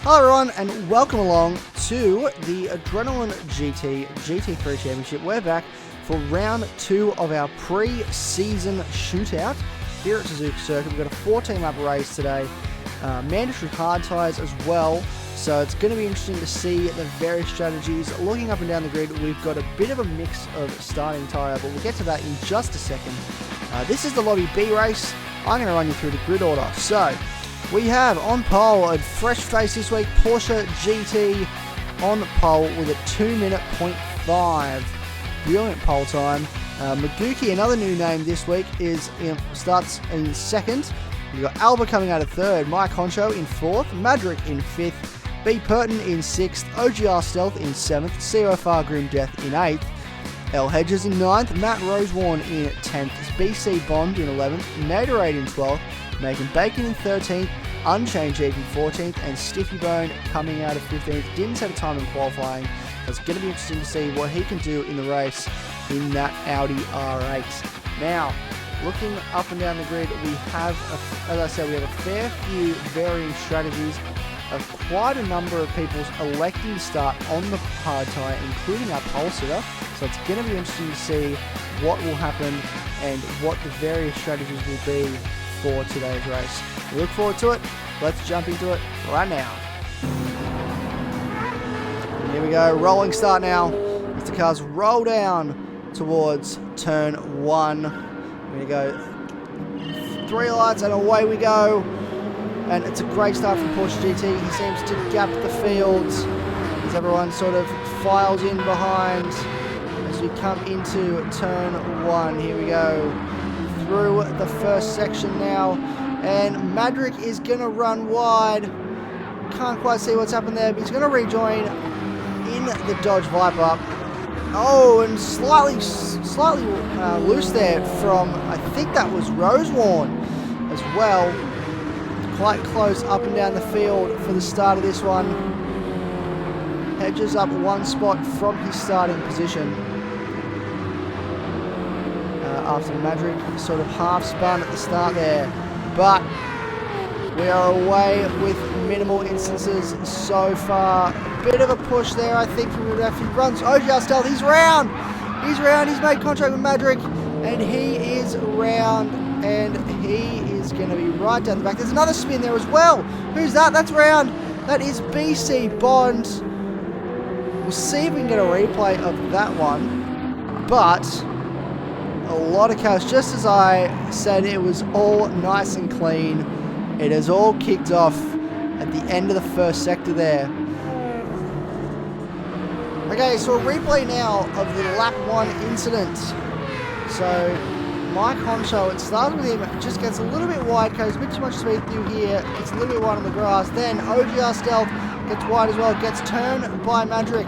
Hello everyone and welcome along to the Adrenaline GT GT3 Championship. We're back for round 2 of our pre-season shootout here at Suzuka Circuit. We've got a 14-lap race today, mandatory hard tyres as well, so it's going to be interesting to see the various strategies. Looking up and down the grid, we've got a bit of a mix of starting tyre, but we'll get to that in just a second. This is the Lobby B race. I'm going to run you through the grid order. So we have on pole a fresh face this week, Porsche GT on pole with a 2-minute 0.5. Brilliant pole time. Maguki, another new name this week, starts in second. We've got Alba coming out of third, Mike Honcho in fourth, Madrick in fifth, B. Purton in sixth, OGR Stealth in seventh, COFR Grim Death in eighth, L. Hedges in ninth, Matt Rosewarne in 10th, BC Bond in 11th, Naderade in 12th, Megan Bacon in 13th, Unchained Jeep in 14th, and Stiffy Bone coming out of 15th. Didn't set a time in qualifying. It's going to be interesting to see what he can do in the race in that Audi R8. Now, looking up and down the grid, we have, as I said, we have a fair few varying strategies of quite a number of people electing to start on the hard tyre, including our pole sitter. So it's going to be interesting to see what will happen and what the various strategies will be for today's race. We look forward to it. Let's jump into it right now. Here we go, rolling start now as the cars roll down towards turn 1. We're going to go 3 lights and away we go. And it's a great start from Porsche GT. He seems to gap the fields as everyone sort of files in behind as we come into turn 1. Here we go through the first section now. And Madrick is going to run wide. Can't quite see what's happened there, but he's going to rejoin in the Dodge Viper. Oh, and slightly loose there from, I think that was Rosewarne as well. Quite close up and down the field for the start of this one. Hedges up 1 spot from his starting position. After Madrick sort of half spun at the start there. But we are away with minimal instances so far. A bit of a push there, I think, from the ref. He runs OGR Stealth. He's round. He's made contact with Madrick, and he is round, and he is going to be right down the back. There's another spin there as well. Who's that? That's round. That is BC Bond. We'll see if we can get a replay of that one. But a lot of chaos. Just as I said, it was all nice and clean. It has all kicked off at the end of the first sector there. Okay, so a replay now of the lap 1 incident. So Mike Honcho, it starts with him, just gets a little bit wide, goes a bit too much speed through here, gets a little bit wide on the grass, then OGR Stealth gets wide as well, gets turned by Madrick.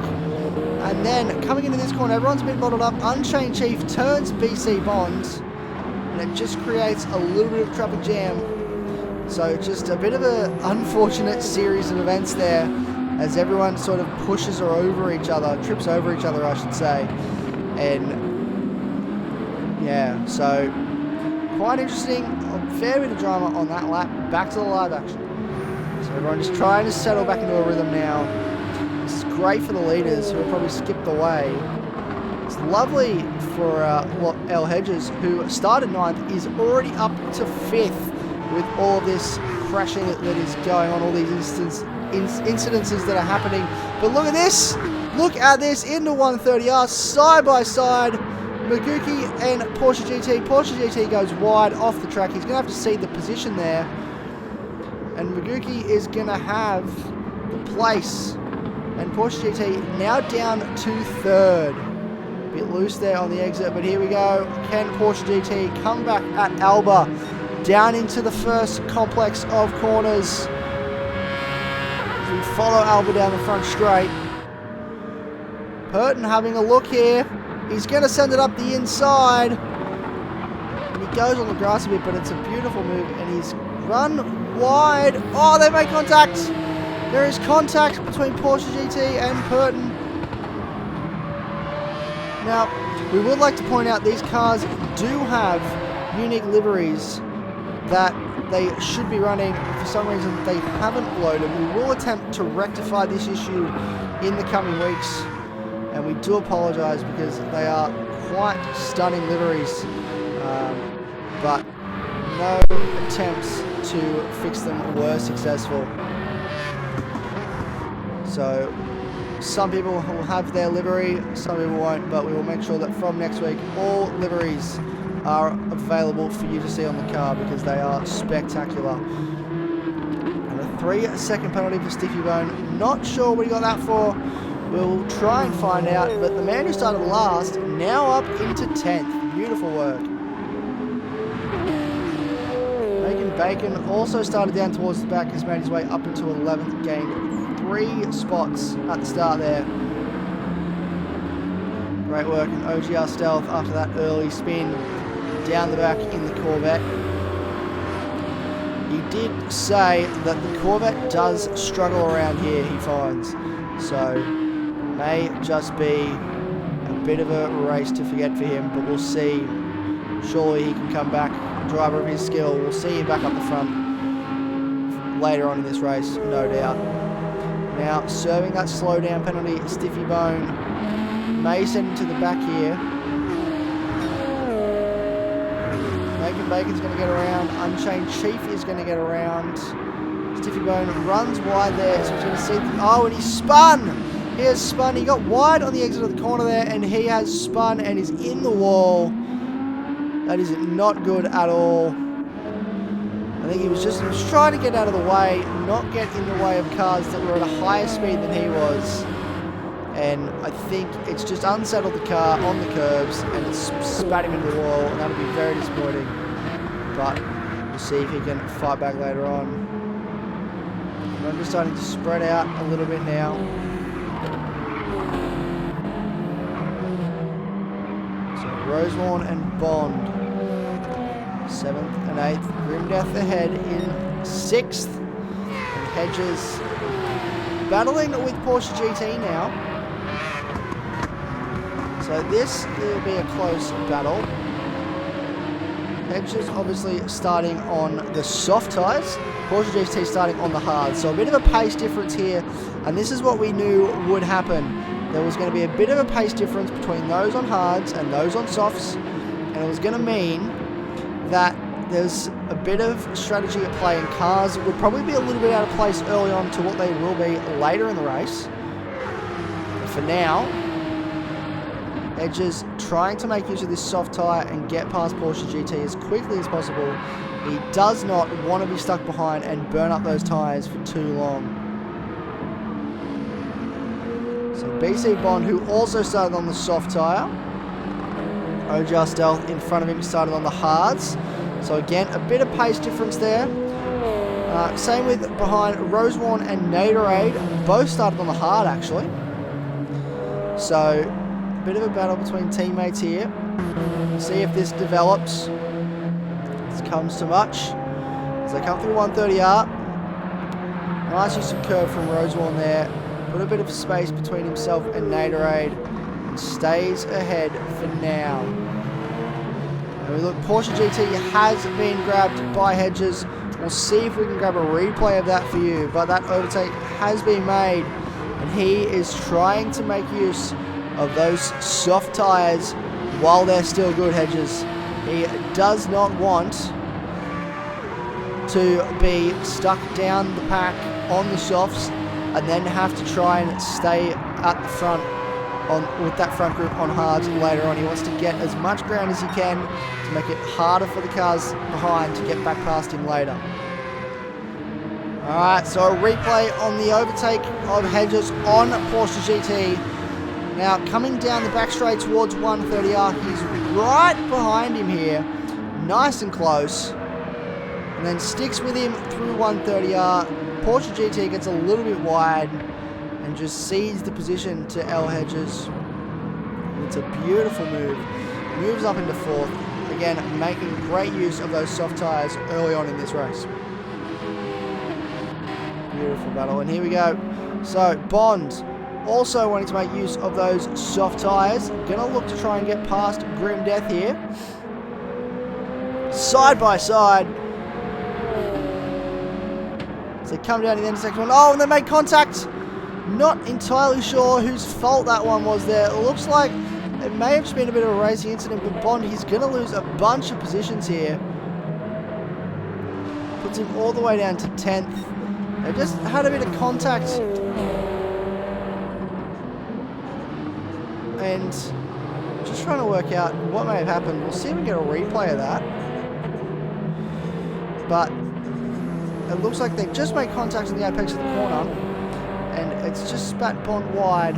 And then coming into this corner, everyone's a bit bottled up. Unchained Chief turns BC Bond, and it just creates a little bit of traffic jam. So just a bit of an unfortunate series of events there as everyone sort of pushes over each other, trips over each other, I should say. And yeah, so quite interesting. A fair bit of drama on that lap. Back to the live action. So everyone just trying to settle back into a rhythm now. This is great for the leaders who have probably skipped away. It's lovely for L. Hedges, who started 9th, is already up to 5th with all of this crashing that is going on, all these incidences that are happening. But look at this! Look at this into 130R, side by side. Maguki and Porsche GT. Porsche GT goes wide off the track. He's going to have to cede the position there. And Maguki is going to have the place. And Porsche GT now down to 3rd. A bit loose there on the exit, but here we go. Can Porsche GT come back at Alba? Down into the first complex of corners. As we follow Alba down the front straight. Purton having a look here. He's going to send it up the inside. And he goes on the grass a bit, but it's a beautiful move. And he's run wide. Oh, they make contact. There is contact between Porsche GT and Purton. Now, we would like to point out these cars do have unique liveries that they should be running. For some reason, they haven't loaded. We will attempt to rectify this issue in the coming weeks, and we do apologise because they are quite stunning liveries, but no attempts to fix them were successful. So some people will have their livery, some people won't, but we will make sure that from next week all liveries are available for you to see on the car because they are spectacular. And a 3-second penalty for Stiffy Bone. Not sure what he got that for. We'll try and find out, but the man who started last now up into 10th. Beautiful work. Bacon also started down towards the back, has made his way up into 11th, gained 3 spots at the start there. Great work in OGR Stealth after that early spin down the back in the Corvette. He did say that the Corvette does struggle around here, he finds, so may just be a bit of a race to forget for him, but we'll see. Surely he can come back. Driver of his skill. We'll see him back up the front later on in this race, no doubt. Now, serving that slow down penalty, Stiffy Bone may send him to the back here. Bacon's going to get around. Unchained Chief is going to get around. Stiffy Bone runs wide there, so he's going to see... Oh, and he spun! He has spun. He got wide on the exit of the corner there, and he has spun and is in the wall. That is not good at all. I think he was trying to get out of the way, not get in the way of cars that were at a higher speed than he was. And I think it's just unsettled the car on the curbs and it's spat him into the wall, and that'll be very disappointing. But we'll see if he can fight back later on. I'm just starting to spread out a little bit now. So Rosewarn and Bond, 7th and 8th. Grimdeath ahead in 6th. And Hedges battling with Porsche GT now. So this will be a close battle. Hedges obviously starting on the soft tyres. Porsche GT starting on the hard. So a bit of a pace difference here. And this is what we knew would happen. There was going to be a bit of a pace difference between those on hards and those on softs. And it was going to mean that there's a bit of strategy at play, and cars would probably be a little bit out of place early on to what they will be later in the race. But for now, Edges trying to make use of this soft tyre and get past Porsche GT as quickly as possible. He does not want to be stuck behind and burn up those tyres for too long. So BC Bond, who also started on the soft tyre. OGR Stealth in front of him started on the hards. So again, a bit of pace difference there. Same with behind Rosewarn and Naderade. Both started on the hard actually. So a bit of a battle between teammates here. See if this develops. This comes to much. As they come through 130R. Nice use of curve from Rosewarn there. Put a bit of space between himself and Naderade. And stays ahead for now. And we look, Porsche GT has been grabbed by Hedges. We'll see if we can grab a replay of that for you. But that overtake has been made. And he is trying to make use of those soft tyres while they're still good, Hedges. He does not want to be stuck down the pack on the softs and then have to try and stay at the front with that front group on hards later on. He wants to get as much ground as he can to make it harder for the cars behind to get back past him later. Alright, so a replay on the overtake of Hedges on Porsche GT. Now coming down the back straight towards 130R, he's right behind him here, nice and close, and then sticks with him through 130R. Porsche GT gets a little bit wide and just cedes the position to L Hedges. It's a beautiful move. Moves up into 4th. Again, making great use of those soft tyres early on in this race. Beautiful battle. And here we go. So, Bond also wanting to make use of those soft tyres. Gonna look to try and get past Grim Death here. Side by side. So they come down in the intersection one. Oh, and they make contact. Not entirely sure whose fault that one was there. It looks like it may have just been a bit of a racing incident, but Bond, he's going to lose a bunch of positions here. Puts him all the way down to 10th. They just had a bit of contact. And just trying to work out what may have happened. We'll see if we can get a replay of that. But it looks like they've just made contact in the apex of the corner. And it's just spat Bond wide.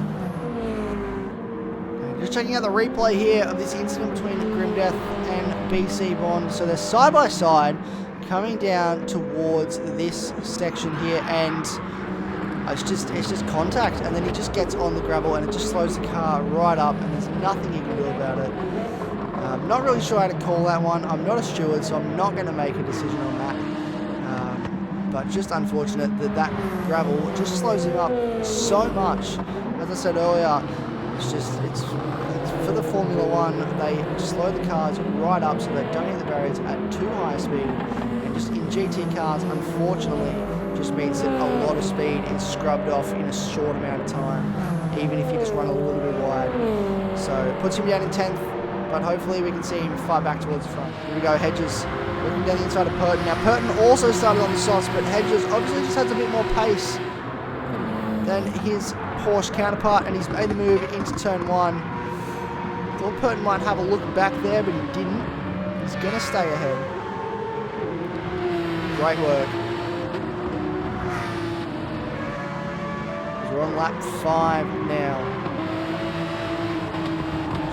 Just checking out the replay here of this incident between Grimdeath and BC Bond. So they're side by side coming down towards this section here, and it's just contact, and then he just gets on the gravel and it just slows the car right up, and there's nothing you can do about it. I'm not really sure how to call that one. I'm not a steward, so I'm not going to make a decision on that. But just unfortunate that that gravel just slows him up so much. As I said earlier, it's for the Formula One, they slow the cars right up so they don't hit the barriers at too high speed. And just in GT cars, unfortunately, just means that a lot of speed is scrubbed off in a short amount of time, even if you just run a little bit wide. So it puts him down in 10th, but hopefully we can see him far back towards the front. Here we go, Hedges looking down the inside of Purton. Now Purton also started on the softs, but Hedges obviously just has a bit more pace than his Porsche counterpart, and he's made the move into turn 1. Thought Purton might have a look back there, but he didn't. He's going to stay ahead. Great work. We're on lap 5 now.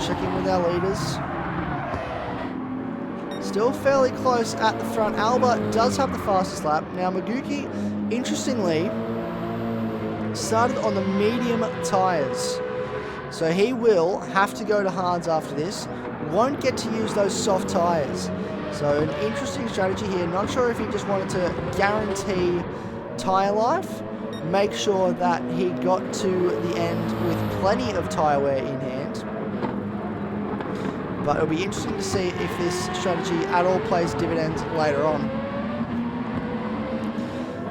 Checking with our leaders. Still fairly close at the front. Alba does have the fastest lap. Now Maguki, interestingly, started on the medium tyres. So he will have to go to hards after this. Won't get to use those soft tyres. So an interesting strategy here. Not sure if he just wanted to guarantee tyre life. Make sure that he got to the end with plenty of tyre wear in hand. But it'll be interesting to see if this strategy at all plays dividends later on.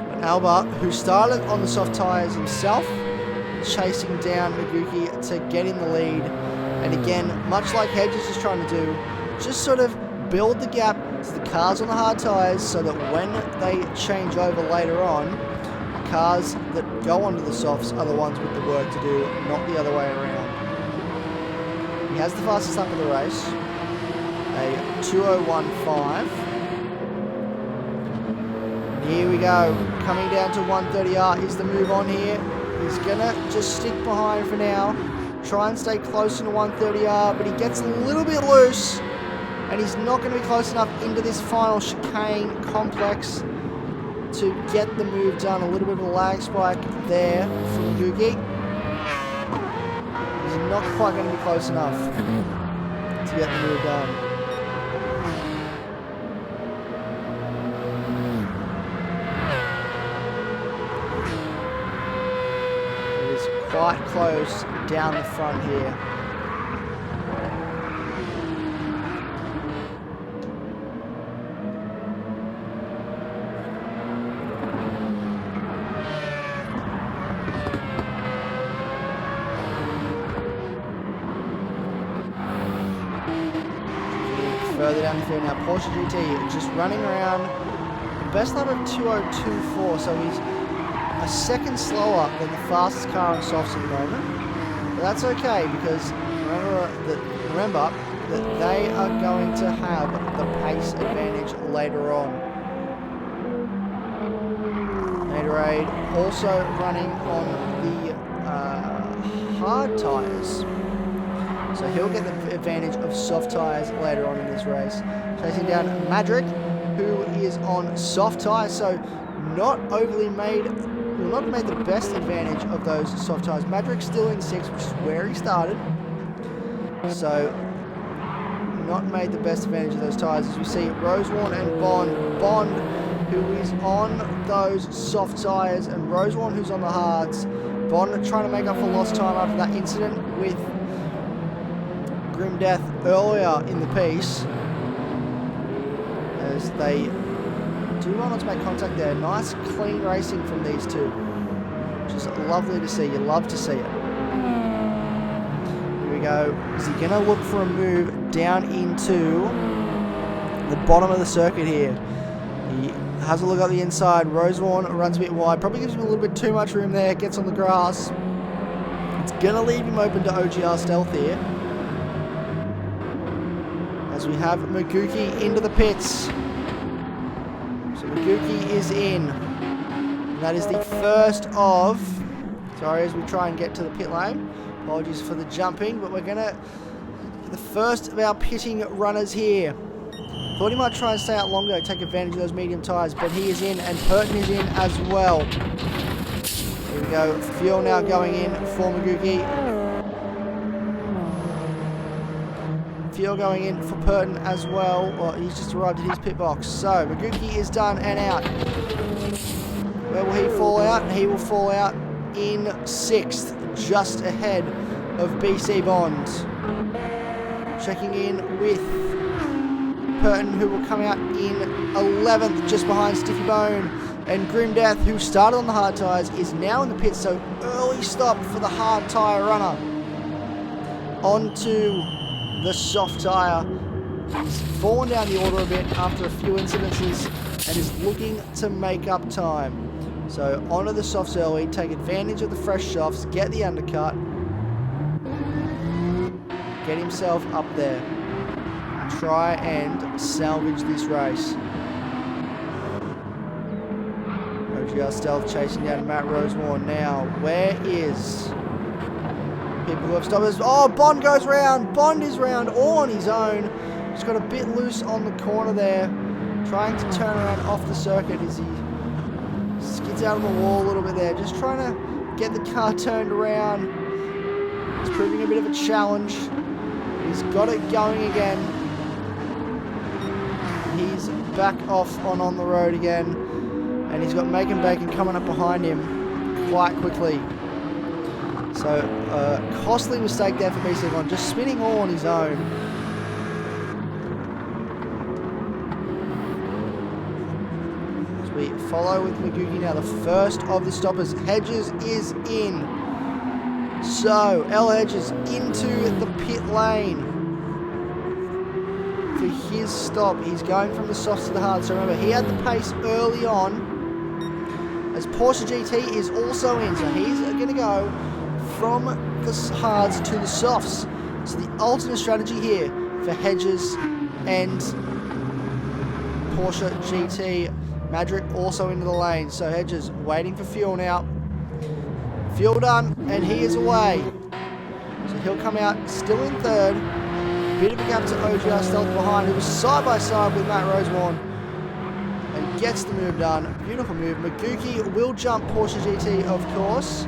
But Alba, who started on the soft tyres himself, chasing down Maguki to get in the lead. And again, much like Hedges is trying to do, just sort of build the gap to the cars on the hard tyres so that when they change over later on, cars that go onto the softs are the ones with the work to do, not the other way around. He has the fastest lap of the race, a 2:01.5. Here we go, coming down to 130R is the move on here. He's gonna just stick behind for now, try and stay close to 130R, but he gets a little bit loose, and he's not going to be close enough into this final chicane complex to get the move done. A little bit of a lag spike there from Gugi. He's not quite going to be close enough to get the move done. It is quite close down the front here. Further down the field now, Porsche GT just running around the best lap of 2:02.4, so he's a second slower than the fastest car on softs at the moment. But that's okay, because remember that they are going to have the pace advantage later on. Gatorade also running on the hard tyres. So he'll get the advantage of soft tyres later on in this race. Chasing down Madrick, who is on soft tyres, so not made the best advantage of those soft tyres. Madrick's still in 6th, which is where he started. So not made the best advantage of those tyres. As we see Rosewarne and Bond, who is on those soft tyres, and Rosewarne, who's on the hards. Bond trying to make up for lost time after that incident with Grimdeath earlier in the piece, as they Do well not to make contact there. Nice, clean racing from these two. Which is lovely to see. You love to see it. Here we go. Is he going to look for a move down into the bottom of the circuit here? He has a look at the inside. Rosewarn runs a bit wide. Probably gives him a little bit too much room there. Gets on the grass. It's going to leave him open to OGR Stealth here. As we have Maguki into the pits. So Maguki is in. And that is the first of... Sorry, as we try and get to the pit lane. Apologies for the jumping, but we're going to... The first of our pitting runners here. Thought he might try and stay out longer, take advantage of those medium tyres, but he is in, and Purton is in as well. Here we go, fuel now going in for Maguki. Fuel going in for Purton as well. Well, he's just arrived at his pit box. So, Maguki is done and out. Where will he fall out? He will fall out in 6th, just ahead of BC Bond. Checking in with Purton, who will come out in 11th, just behind Stiffy Bone. And Grim Death, who started on the hard tyres, is now in the pit, so early stop for the hard tyre runner. Onto the soft tyre. He's fallen down the order a bit after a few incidences and is looking to make up time. So onto the softs early, take advantage of the fresh softs, get the undercut, get himself up there. Try and salvage this race. OGR Stealth chasing down Matt Rosewarn now. Where is people who have stoppers? Oh, Bond goes round. Bond is round all on his own. Just got a bit loose on the corner there. Trying to turn around off the circuit as he skids out on the wall a little bit there. Just trying to get the car turned around. It's proving a bit of a challenge. He's got it going again. He's back off on the road again, and he's got Macon Bacon coming up behind him quite quickly. So, costly mistake there for BC1, just spinning all on his own. As we follow with Maguki now, the first of the stoppers. Hedges is in. So, L Hedges into the pit lane. For his stop, he's going from the softs to the hard. So remember, he had the pace early on, as Porsche GT is also in. So he's going to go from the hards to the softs. So the alternate strategy here for Hedges and Porsche GT. Madrick also into the lane. So Hedges waiting for fuel now. Fuel done, and he is away. So he'll come out still in 3rd. Bit of a gap to OGR Stealth behind, who was side by side with Matt Rosewarn, and gets the move done. Beautiful move. Maguki will jump Porsche GT, of course.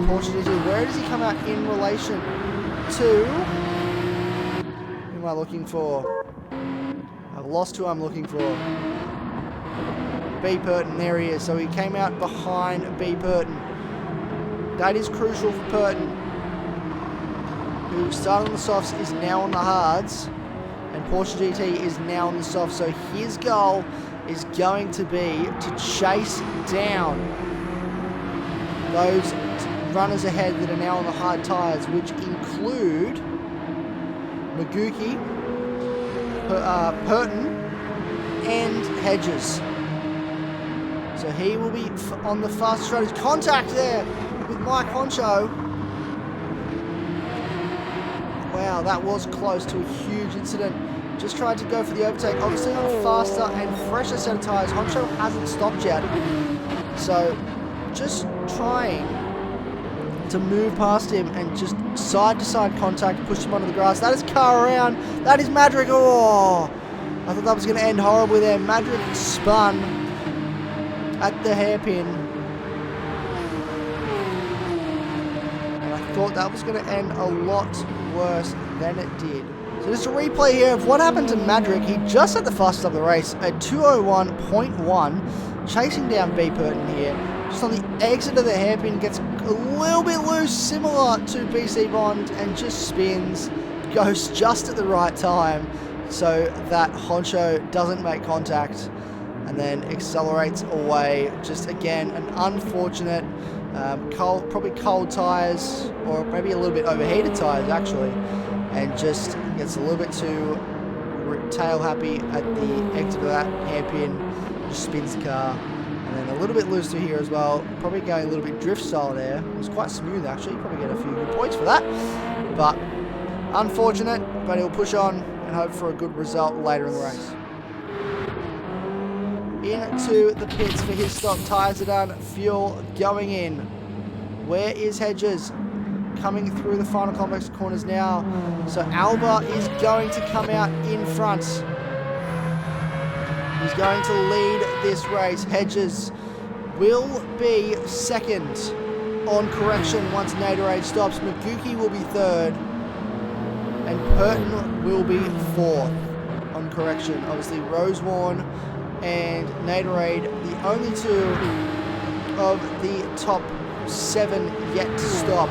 Porsche GT, where does he come out in relation to? Who am I looking for? I've lost who I'm looking for. B. Purton, there he is. So he came out behind B. Purton. That is crucial for Purton, who started on the softs, is now on the hards, and Porsche GT is now on the softs. So his goal is going to be to chase down those runners ahead that are now on the hard tyres, which include Maguki, Purton, and Hedges. So he will be on the fast strategy. Contact there with Mike Honcho. Wow, that was close to a huge incident. Just tried to go for the overtake. Obviously on a faster and fresher set of tyres. Honcho hasn't stopped yet. So just trying to move past him and just side-to-side contact, push him onto the grass. That is car around. That is Madrick. Oh, I thought that was going to end horribly there. Madrick spun at the hairpin. And I thought that was going to end a lot worse than it did. So just a replay here of what happened to Madrick. He just had the fastest of the race at 2:01.1, chasing down B. Purton here. Just on the exit of the hairpin, gets a little bit loose, similar to BC Bond, and just spins. Goes just at the right time. so that Honcho doesn't make contact and then accelerates away. Just again, an unfortunate probably cold tyres, or maybe a little bit overheated tyres actually, and just gets a little bit too tail happy at the exit of that hairpin, just spins the car. And then a little bit loose through here as well, probably going a little bit drift style there. It was quite smooth actually, probably get a few good points for that. But unfortunate, but he'll push on and hope for a good result later in the race. Into the pits for his stop, tyres are done, fuel going in. Where is Hedges? Coming through the final complex corners now. So Alba is going to come out in front. He's going to lead this race. Hedges will be second on correction once Naderade stops. Maguki will be third. And Purton will be fourth on correction. Obviously Rosewarne and Naderade, the only two of the top 7 yet to stop.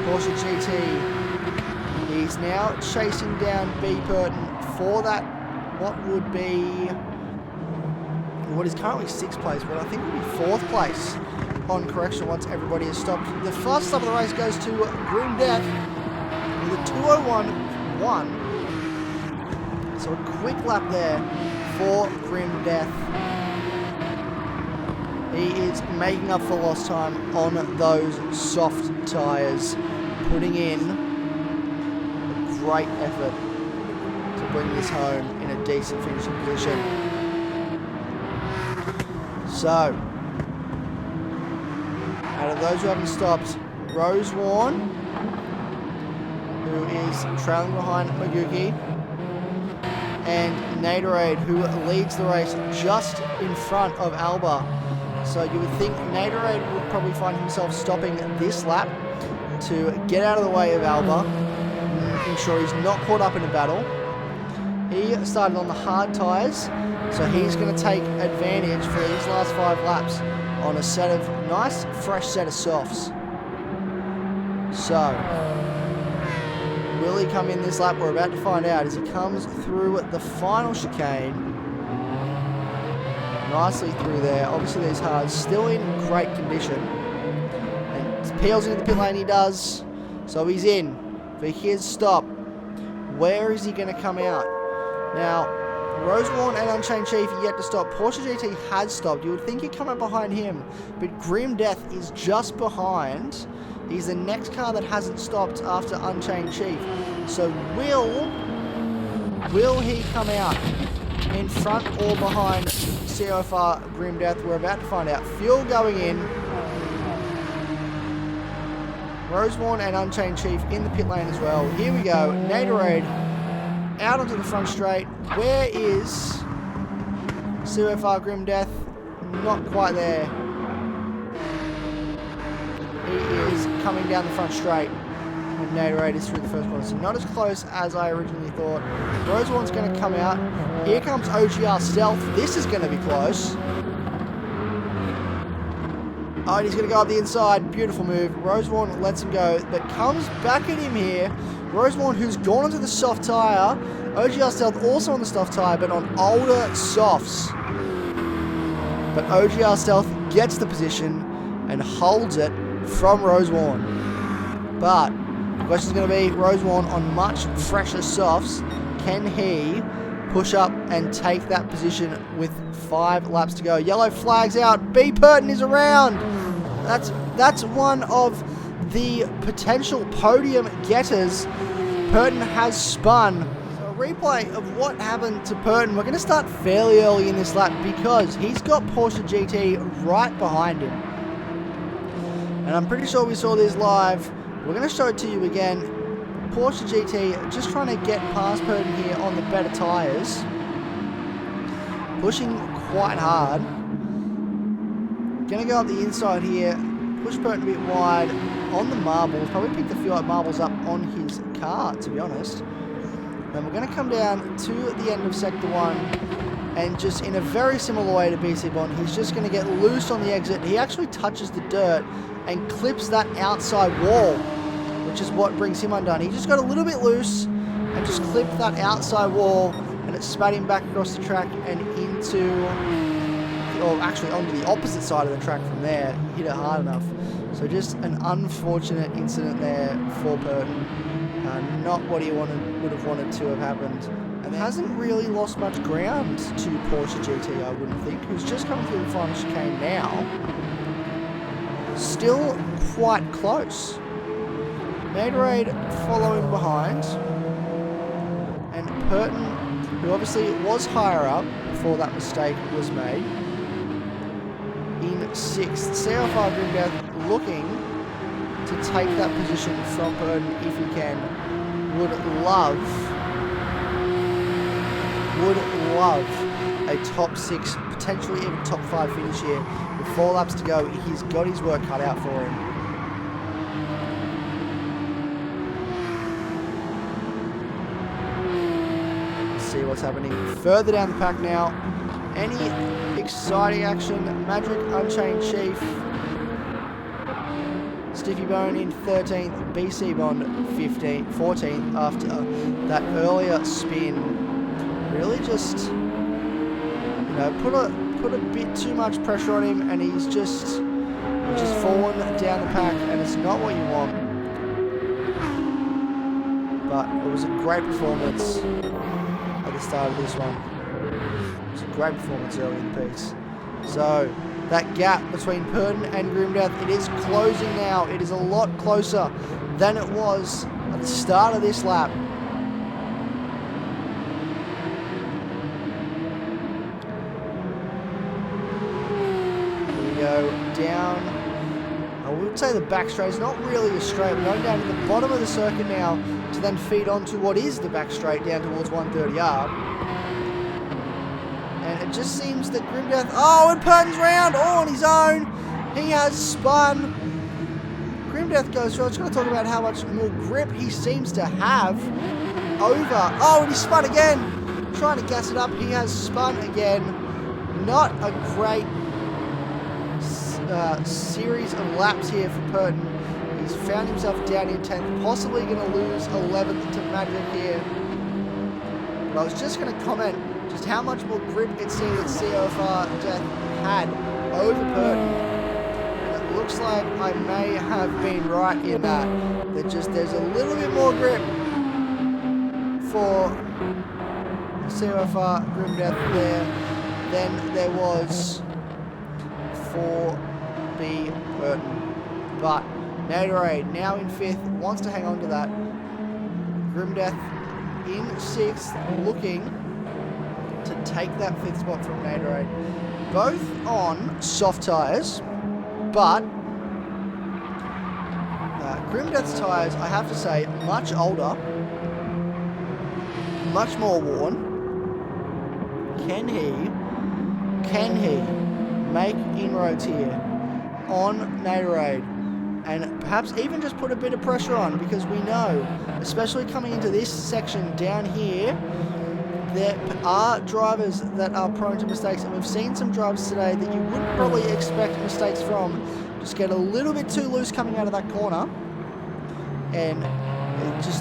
Porsche GT, he's now chasing down B. Purton for that, what is currently 6th place, but I think will be 4th place on correction once everybody has stopped. The first stop of the race goes to Grim Death with a 2:01.1. So a quick lap there for Grim Death. He is making up for lost time on those soft tyres, putting in a great effort to bring this home in a decent finishing position. So, out of those who haven't stopped, Rosewarne, who is trailing behind Maguki, and Naderade, who leads the race just in front of Alba. So you would think Naderade would probably find himself stopping this lap to get out of the way of Alba, making sure he's not caught up in a battle. He started on the hard tyres, so he's going to take advantage for these last 5 laps on a set of nice, fresh set of softs. So, will he come in this lap? We're about to find out as he comes through the final chicane. Nicely through there. Obviously these hards still in great condition. And peels into the pit lane, he does. So he's in for his stop. Where is he going to come out? Now, Rosewarne and Unchained Chief yet to stop. Porsche GT has stopped. You would think he'd come up behind him. But Grim Death is just behind. He's the next car that hasn't stopped after Unchained Chief. So will he come out in front or behind COFR Grim Death? We're about to find out. Fuel going in. Rosewarne and Unchained Chief in the pit lane as well. Here we go. Naderade out onto the front straight. Where is COFR Grim Death? Not quite there. He is coming down the front straight. And Naderade is through the first corner. So not as close as I originally thought. Rosewarne's going to come out. Here comes OGR Stealth. This is going to be close. Oh, and he's going to go up the inside. Beautiful move. Rosewarne lets him go, but comes back at him here. Rosewarne, who's gone onto the soft tyre. OGR Stealth also on the soft tyre, but on older softs. But OGR Stealth gets the position and holds it from Rosewarne. But the question is going to be, Rosewarne on much fresher softs, can he push up and take that position with 5 laps to go? Yellow flags out. B. Purton is around. That's one of the potential podium getters. Purton has spun. So a replay of what happened to Purton. We're going to start fairly early in this lap because he's got Porsche GT right behind him. And I'm pretty sure we saw this live. We're going to show it to you again. Porsche GT just trying to get past Purton here on the better tyres. Pushing quite hard. Going to go up the inside here. Push Purton a bit wide on the marbles. Probably picked a few marbles up on his car, to be honest. Then we're going to come down to the end of Sector 1. And just in a very similar way to BC Bond, he's just going to get loose on the exit. He actually touches the dirt and clips that outside wall, which is what brings him undone. He just got a little bit loose, and just clipped that outside wall, and it spat him back across the track and into, or actually onto the opposite side of the track from there. Hit it hard enough. So just an unfortunate incident there for Burton. Not what he would have wanted to have happened. And hasn't really lost much ground to Porsche GT, I wouldn't think, who's just coming through the final chicane now. Still quite close. Gatorade following behind. And Burton, who obviously was higher up before that mistake was made, in 6th. CFR Grimdeath looking to take that position from Burton if he can. Would love a top 6, potentially even top 5 finish here. With 4 laps to go, he's got his work cut out for him. Let's see what's happening further down the pack now. Any exciting action? Magic Unchained Chief. Stiffy Bone in 13th, BC Bond 14th after that earlier spin. Really just, put a bit too much pressure on him, and he's just fallen down the pack, and it's not what you want. But it was a great performance at the start of this one. It was a great performance early in the piece. So that gap between Burton and Grimdeath, it is closing now. It is a lot closer than it was at the start of this lap. Here we go down. I would say the back straight is not really a straight. We're going down to the bottom of the circuit now to then feed onto what is the back straight down towards 130R. And it just seems that Grimdeath, and Burton's round on his own. He has spun. Grimdeath goes through. I was going to talk about how much more grip he seems to have over. And he spun again. Trying to gas it up. He has spun again. Not a great series of laps here for Burton. He's found himself down in 10th, possibly going to lose 11th to Magic here. But I was just going to comment just how much more grip it seemed that CFR Death had over Burton. And it looks like I may have been right in that. There's a little bit more grip for CFR Grimdeath there than there was for B Burton. But Gatorade now in 5th, wants to hang on to that. Grimdeath in 6th, looking to take that 5th spot from Gatorade. Both on soft tyres, but Grimdeath's tyres, I have to say, much older, much more worn. Can he make inroads here on Gatorade? And perhaps even just put a bit of pressure on, because we know, especially coming into this section down here, there are drivers that are prone to mistakes, and we've seen some drivers today that you wouldn't probably expect mistakes from just get a little bit too loose coming out of that corner, and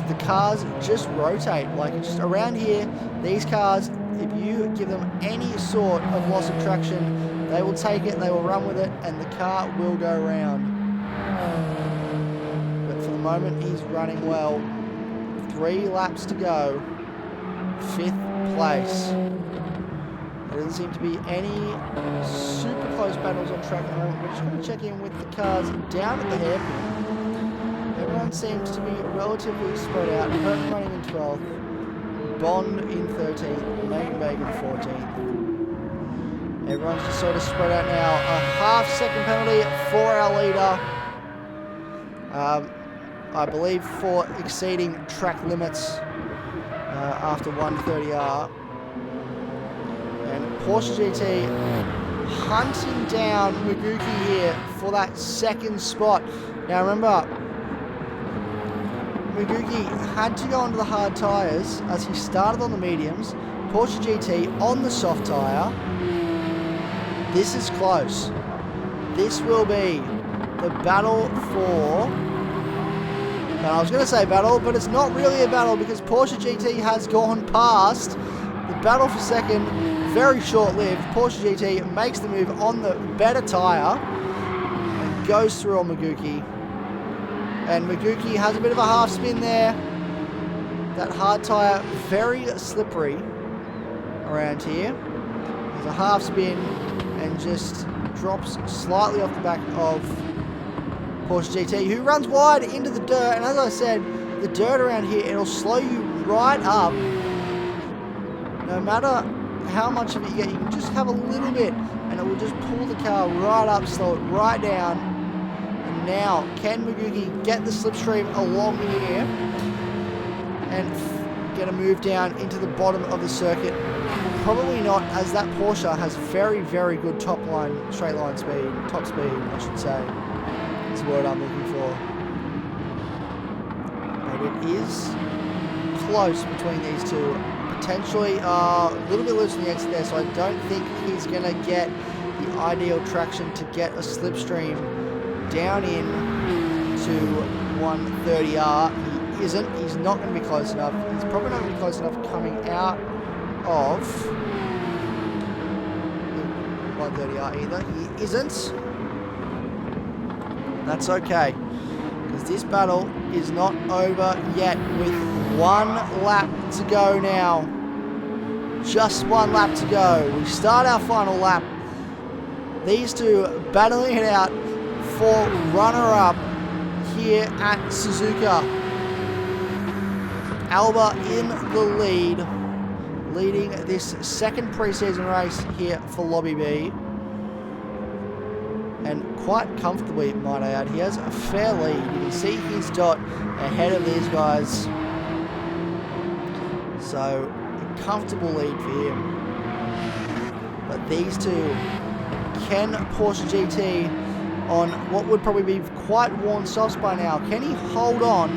the cars just rotate. Like, just around here, these cars, if you give them any sort of loss of traction, they will take it, they will run with it, and the car will go round. But for the moment, he's running well. 3 laps to go. 5th place. There doesn't seem to be any super close battles on track at the moment. We're just going to check in with the cars down at the hairpin. Everyone seems to be relatively spread out. Burton running in 12th. Bond in 13th. Megan in 14th. Everyone's just sort of spread out now. A half-second penalty for our leader. I believe for exceeding track limits after 130R. And Porsche GT hunting down Maguki here for that 2nd spot. Now remember, Maguki had to go onto the hard tyres as he started on the mediums. Porsche GT on the soft tyre. This is close. This will be the battle for Now, I was going to say battle, but it's not really a battle because Porsche GT has gone past the battle for second. Very short-lived. Porsche GT makes the move on the better tyre and goes through on Maguki. And Maguki has a bit of a half spin there. That hard tyre very slippery around here. There's a half spin and just drops slightly off the back of Porsche GT, who runs wide into the dirt. And as I said, the dirt around here, it'll slow you right up. No matter how much of it you get, you can just have a little bit and it will just pull the car right up, slow it right down. And now, can Maguki get the slipstream along here and get a move down into the bottom of the circuit? Probably not, as that Porsche has very, very good top line, straight line speed, top speed, I should say. That's the word I'm looking for. But it is close between these two. Potentially a little bit loose in the exit there, so I don't think he's going to get the ideal traction to get a slipstream down in to 130R. He isn't. He's not going to be close enough. He's probably not going to be close enough coming out of 130R either. He isn't. That's okay, because this battle is not over yet with one lap to go now. Just one lap to go. We start our final lap. These two battling it out for runner-up here at Suzuka. Alba in the lead, leading this second preseason race here for Lobby B. And quite comfortably, might I add. He has a fair lead. You can see his dot ahead of these guys. So, a comfortable lead for him. But these two, can Porsche GT on what would probably be quite worn softs by now, can he hold on?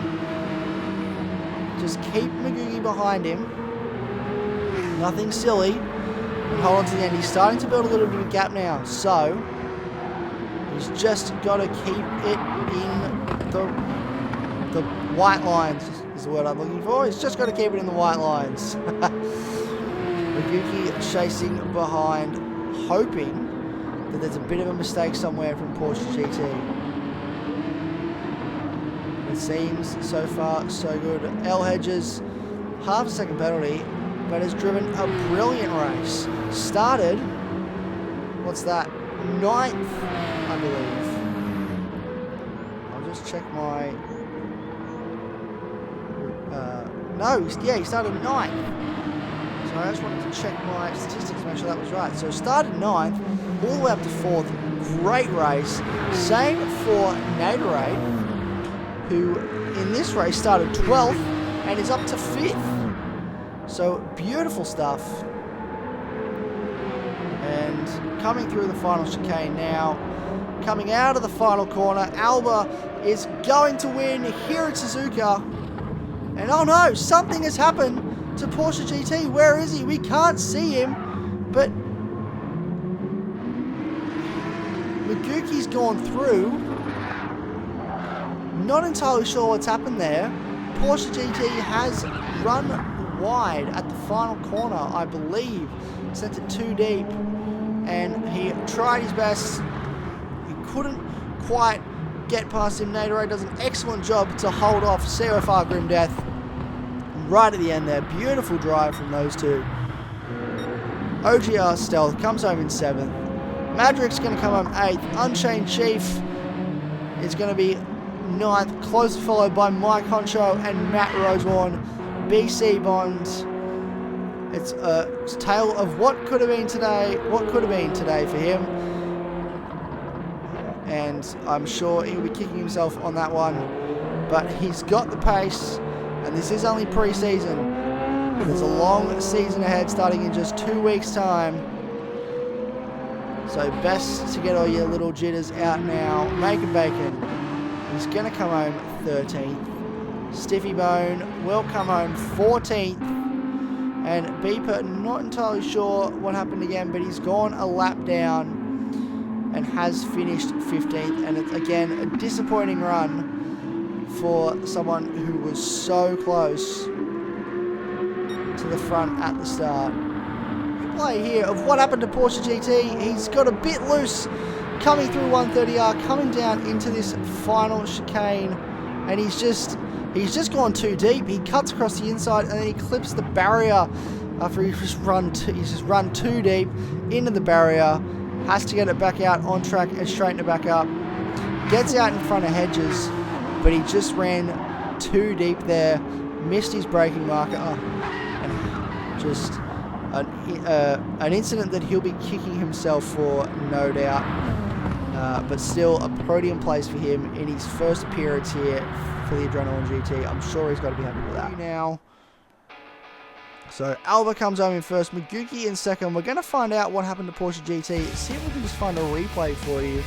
Just keep Maguki behind him. Nothing silly. And hold on to the end. He's starting to build a little bit of a gap now. So, he's just got to keep it in the white lines, is the word I'm looking for. He's just got to keep it in the white lines. Maguki chasing behind, hoping that there's a bit of a mistake somewhere from Porsche GT. It seems so far so good. L Hedges, half a second penalty, but has driven a brilliant race. Started, what's that, 9th, I believe. I'll just check my... he started 9th. So I just wanted to check my statistics to make sure that was right. So started 9th, all the way up to 4th. Great race. Same for Naderade, who in this race started 12th and is up to 5th. So beautiful stuff. And coming through the final chicane now, coming out of the final corner, Alba is going to win here at Suzuka. And oh no, something has happened to Porsche GT. Where is he? We can't see him, but Maguki's gone through. Not entirely sure what's happened there. Porsche GT has run wide at the final corner, I believe. Sent it too deep. And he tried his best. He couldn't quite get past him. Naderade does an excellent job to hold off CFR Grim Death. Right at the end there. Beautiful drive from those two. OGR Stealth comes home in 7th. Madric's going to come home 8th. Unchained Chief is going to be 9th. Closely followed by Mike Honcho and Matt Rosewarne. BC Bonds. It's a tale of what could have been today for him. And I'm sure he'll be kicking himself on that one. But he's got the pace, and this is only pre-season. There's a long season ahead starting in just 2 weeks' time. So best to get all your little jitters out now. Making Bacon, he's going to come home 13th. Stiffy Bone will come home 14th. And Beeper, not entirely sure what happened again, but he's gone a lap down and has finished 15th. And it's, again, a disappointing run for someone who was so close to the front at the start. Replay here of what happened to Porsche GT. He's got a bit loose coming through 130R, coming down into this final chicane, and he's just gone too deep. He cuts across the inside and then he clips the barrier after he's just run too deep into the barrier. Has to get it back out on track and straighten it back up. Gets out in front of Hedges, but he just ran too deep there. Missed his braking marker. And just an incident that he'll be kicking himself for, no doubt. But still a podium place for him in his first appearance here for the Adrenaline GT. I'm sure he's got to be happy with that. Now, so Alba comes home in first, Maguki in second. We're going to find out what happened to Porsche GT. See if we can just find a replay for you.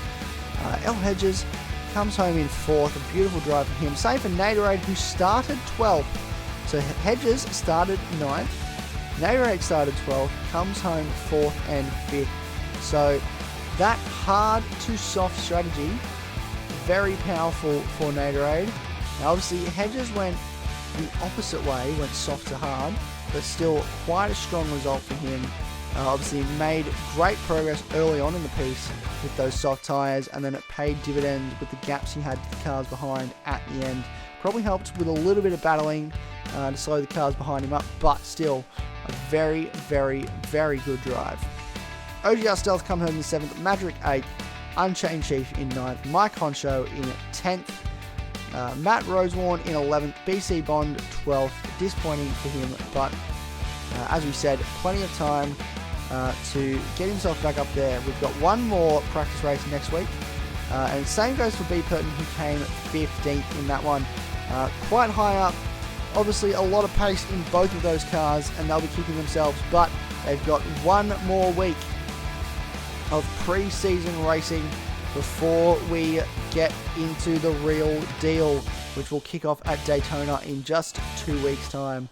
El Hedges comes home in fourth. A beautiful drive for him. Same for Naderade, who started 12th. So Hedges started 9th. Naderade started 12th. Comes home 4th and 5th. So that hard to soft strategy, very powerful for Naderade. Now obviously Hedges went the opposite way, went soft to hard, but still quite a strong result for him. Obviously made great progress early on in the piece with those soft tyres, and then it paid dividends with the gaps he had to the cars behind at the end. Probably helped with a little bit of battling to slow the cars behind him up, but still a very, very, very good drive. OGR Stealth come home in 7th, Madrick 8th, Unchained Chief in 9th, Mike Honsho in 10th, Matt Rosewarne in 11th, BC Bond 12th. Disappointing for him, but as we said, plenty of time to get himself back up there. We've got one more practice race next week, and same goes for B. Purton, who came 15th in that one. Quite high up, obviously a lot of pace in both of those cars, and they'll be kicking themselves, but they've got one more week of pre-season racing before we get into the real deal, which will kick off at Daytona in just 2 weeks' time.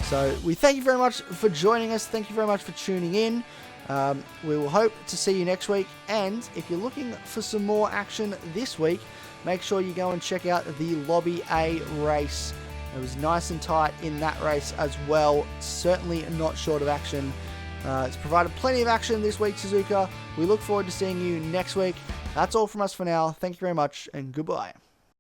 So we thank you very much for joining us. Thank you very much for tuning in. We will hope to see you next week. And if you're looking for some more action this week, make sure you go and check out the Lobby A race. It was nice and tight in that race as well. Certainly not short of action. It's provided plenty of action this week, Suzuka. We look forward to seeing you next week. That's all from us for now. Thank you very much, and goodbye.